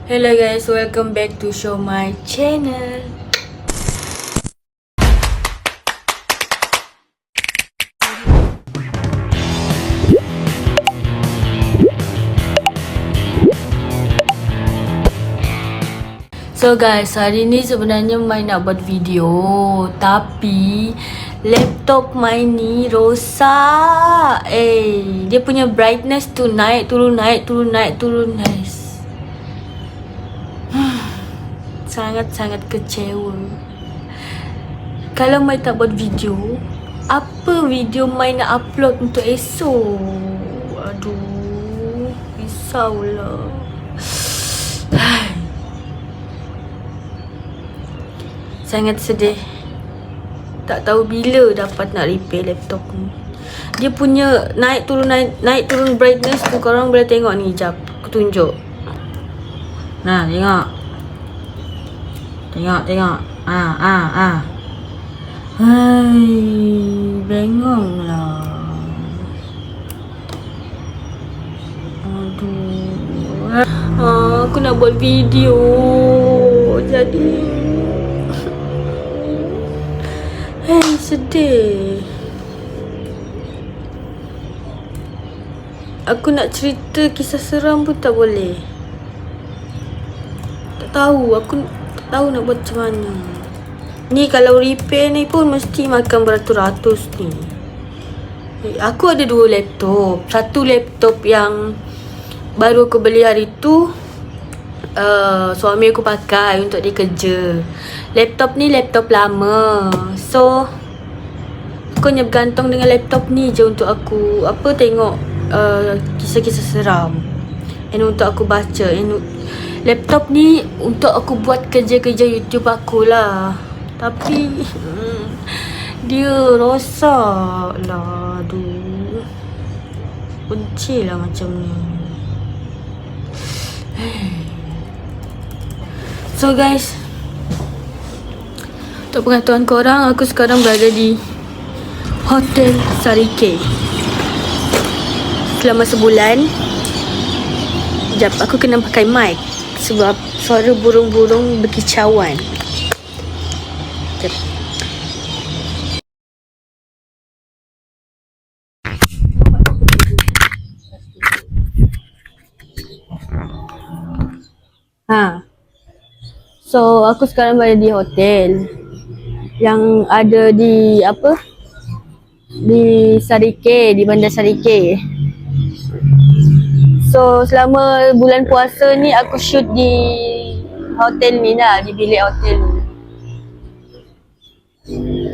Hello guys, welcome back to show my channel. So guys, hari ni sebenarnya Mai nak buat video, tapi laptop Mai ni rosak. Dia punya brightness tu naik turun, naik turun, naik turun guys. Sangat-sangat kecewa. Kalau Mai tak buat video, apa video Mai nak upload untuk esok? Aduh, risaulah. Sangat sedih. Tak tahu bila dapat nak repair laptop ni. Dia punya naik turun brightness tu korang boleh tengok ni. Jap, aku tunjuk. Nah, tengok. Tengok. Hai, bengong lah. Aduh. Aku nak buat video. Jadi sedih. Aku nak cerita kisah seram pun tak boleh. Tak tahu, aku tak tahu nak buat macam mana. Ni kalau repair ni pun mesti makan beratus-ratus ni. Aku ada 2 laptop. Satu laptop yang baru aku beli hari tu, suami aku pakai untuk dia kerja. Laptop ni laptop lama. So aku hanya bergantung dengan laptop ni je untuk aku tengok kisah-kisah seram. And untuk aku baca. And laptop ni untuk aku buat kerja-kerja YouTube aku lah. Tapi dia rosak lah. Aduh, benci lah macam ni. So guys, untuk pengetahuan korang, aku sekarang berada di Hotel Sarike selama sebulan. Sekejap, aku kena pakai mic sebab suara burung-burung berkicauan. Sekejap. So aku sekarang berada di hotel yang ada di di Sarike, di Bandar Sarike. So selama bulan puasa ni aku shoot di hotel ni lah, di bilik hotel ni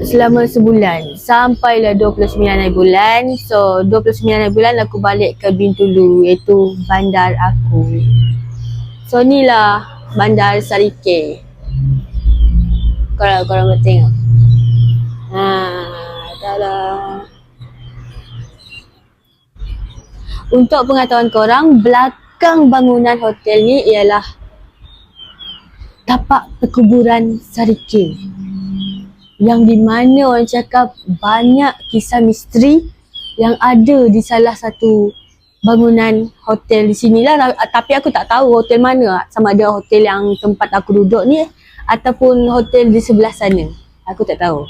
selama sebulan, sampailah 29 hari bulan. So 29 hari bulan aku balik ke Bintulu, iaitu bandar aku. So ni lah Bandar Sarike. Korang boleh tengok. Dah. Untuk pengetahuan korang, belakang bangunan hotel ni ialah tapak perkuburan Sarike, yang di mana orang cakap banyak kisah misteri yang ada di salah satu bangunan hotel di sinilah. Tapi aku tak tahu hotel mana, sama ada hotel yang tempat aku duduk ni ataupun hotel di sebelah sana. Aku tak tahu.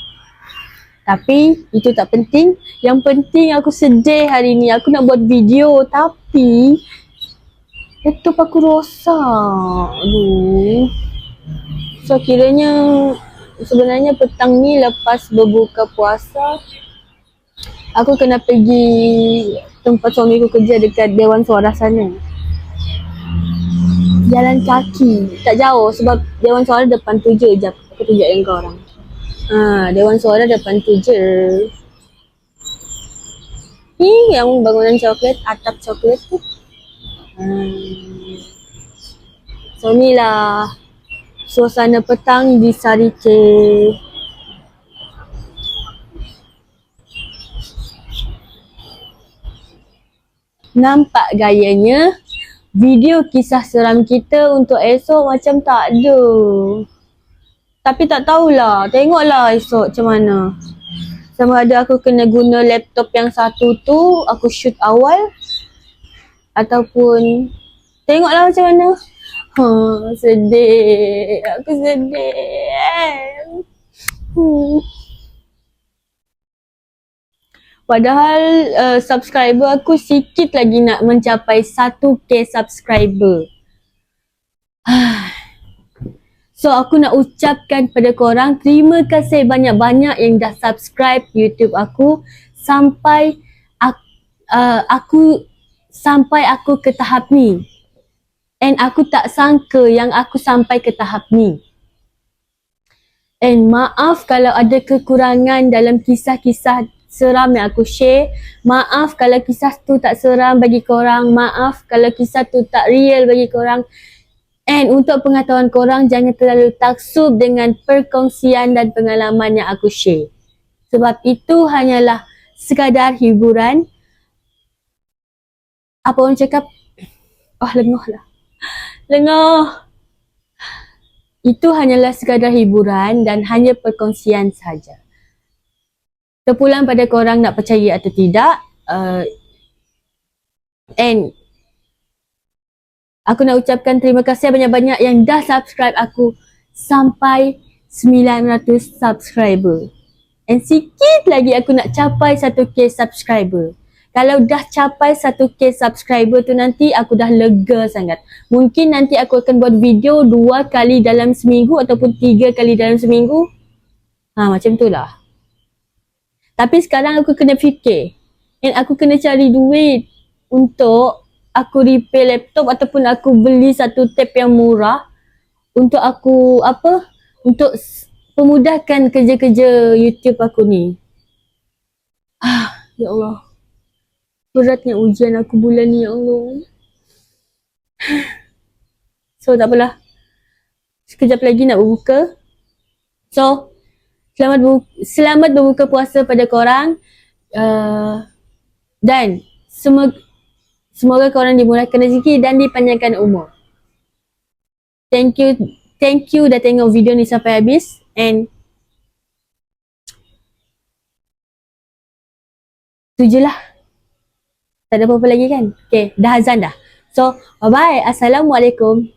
Tapi itu tak penting. Yang penting aku sedih hari ni. Aku nak buat video tapi laptop aku rosak. Aduh. So sebenarnya petang ni lepas berbuka puasa, aku kena pergi tempat suami aku kerja dekat Dewan Suara sana. Jalan kaki, tak jauh sebab Dewan Suara depan tu je. Jap, aku tunjuk dengan korang. Dewan Suara depan tu je. Ni yang bangunan coklat, atap coklat tu. So ni lah suasana petang di Sarike. Nampak gayanya video kisah seram kita untuk esok macam tak ada. Tapi tak tahulah, tengoklah esok macam mana. Sama ada aku kena guna laptop yang satu tu aku shoot awal, ataupun tengoklah macam mana. Sedih. Aku sedih. Hmm. Padahal subscriber aku sikit lagi nak mencapai 1k subscriber. So aku nak ucapkan pada korang terima kasih banyak-banyak yang dah subscribe YouTube aku sampai aku ke tahap ni. And aku tak sangka yang aku sampai ke tahap ni. And maaf kalau ada kekurangan dalam kisah-kisah seram yang aku share. Maaf kalau kisah tu tak seram bagi korang. Maaf kalau kisah tu tak real bagi korang. And untuk pengetahuan korang, jangan terlalu taksub dengan perkongsian dan pengalaman yang aku share. Sebab itu hanyalah sekadar hiburan. Apa orang cakap? Lengah lah. Lengah. Itu hanyalah sekadar hiburan dan hanya perkongsian sahaja. Terpulang pada korang nak percaya atau tidak. And aku nak ucapkan terima kasih banyak-banyak yang dah subscribe aku sampai 900 subscriber. And sikit lagi aku nak capai 1k subscriber. Kalau dah capai 1k subscriber tu nanti aku dah lega sangat. Mungkin nanti aku akan buat video 2 kali dalam seminggu ataupun 3 kali dalam seminggu. Macam tu lah. Tapi sekarang aku kena fikir. And aku kena cari duit untuk aku repair laptop ataupun aku beli satu tab yang murah. Untuk aku untuk memudahkan kerja-kerja YouTube aku ni. Ya Allah. Beratnya ujian aku bulan ni, ya Allah. So tak apalah. Sekejap lagi nak berbuka. So selamat berbuka puasa pada korang. Dan semoga korang dimurahkan rezeki dan dipanjangkan umur. Thank you dah tengok video ni sampai habis. And tu je lah. Tak ada apa-apa lagi kan? Okay, dah azan dah. So, bye-bye. Assalamualaikum.